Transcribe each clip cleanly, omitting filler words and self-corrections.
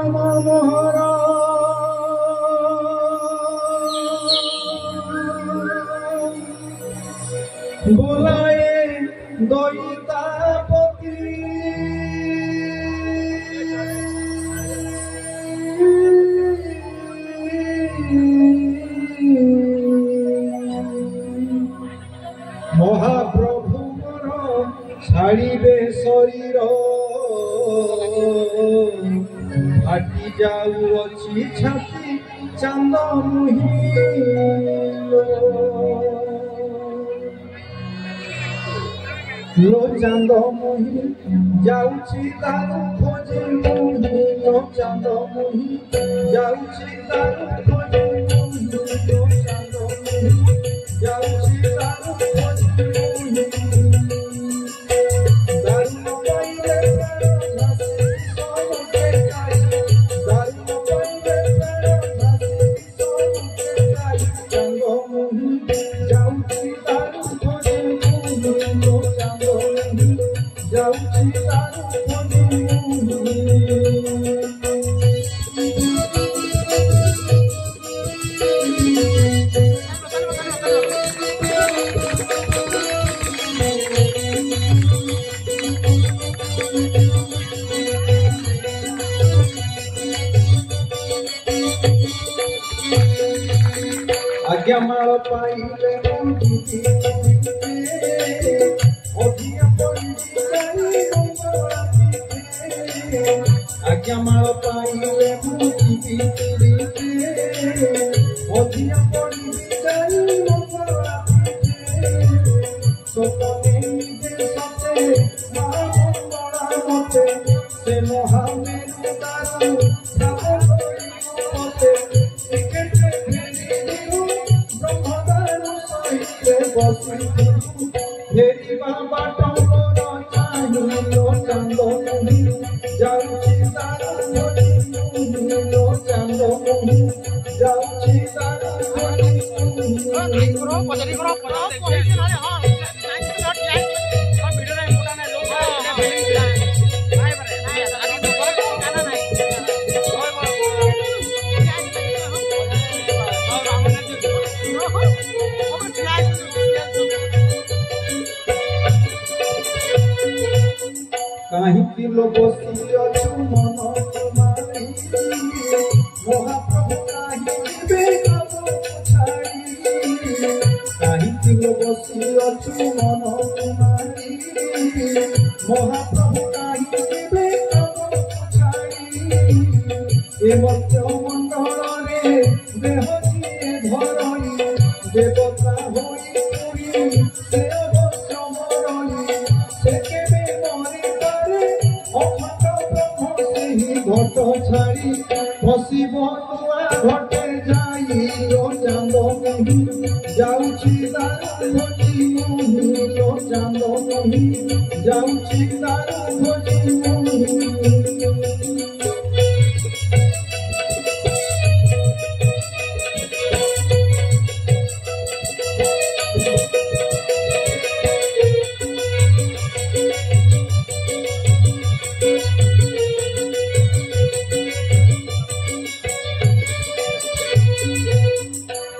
राम मोहर बोलाए दयितापति महाप्रभु मोर छाड़े शरीर फाटी जाऊँगी छाती चांद लो चांद मुही जाऊँगी तारू खोजे मुही लो चांद मुही जाऊँगी तारू खोजे मुही लो चांद मुही जाऊँगी तारू खोजे मुही दारू पाइले तारो घासी सबके खाई दारू पाइले तारो घासी सबके खाई चांद मुही जाऊँगी तारू खोजे मुही लो चांद मुही जाऊँगी तारू खोजे मुही आज्ञा माल पाइले अधिया आज्ञा माल पाइले अधिया मते से महामेरु दारू मेरी बाबा टोलो चाहिए लो चांदो मुही जाऊँगी तारू खोजे लो चांदो मुही जाऊँगी तारू कहीं किलो बसी अछु मन तुम्हारी महाप्रभु कहीं बेगब छाड़ी कहीं किलो बसी अछु मन तुम्हारी महाप्रभु कहीं बेगब छाड़ी ए मध्य मंडल रे देह किए धरई देवता होई पुरी से अवश्य मरई से केबे घट छाड़ी फसिब तुआ घटे जाई लो चांद मुही जाऊँगी तारू खोजे मुही लो चांद मुही जाऊँगी तारू खोजे मुही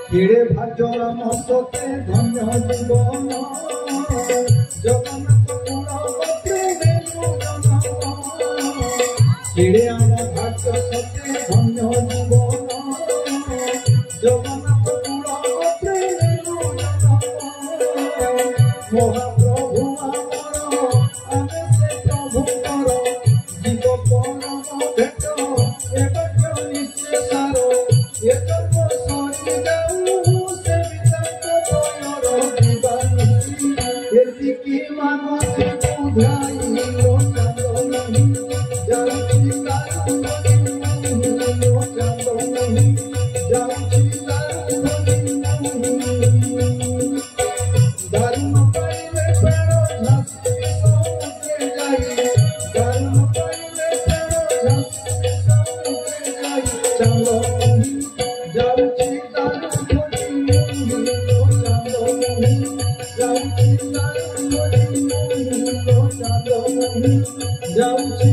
केड़े भाग्य मसते धन्य जीवन जगन्नाथ कुलपति केड़े आम भाग्य सते धन्य जीवन जगन्नाथ कुलपति महाप्रभु आमर आमे से प्रभुकर जीव परम भेट एवं निश्चय सार जाऊँगी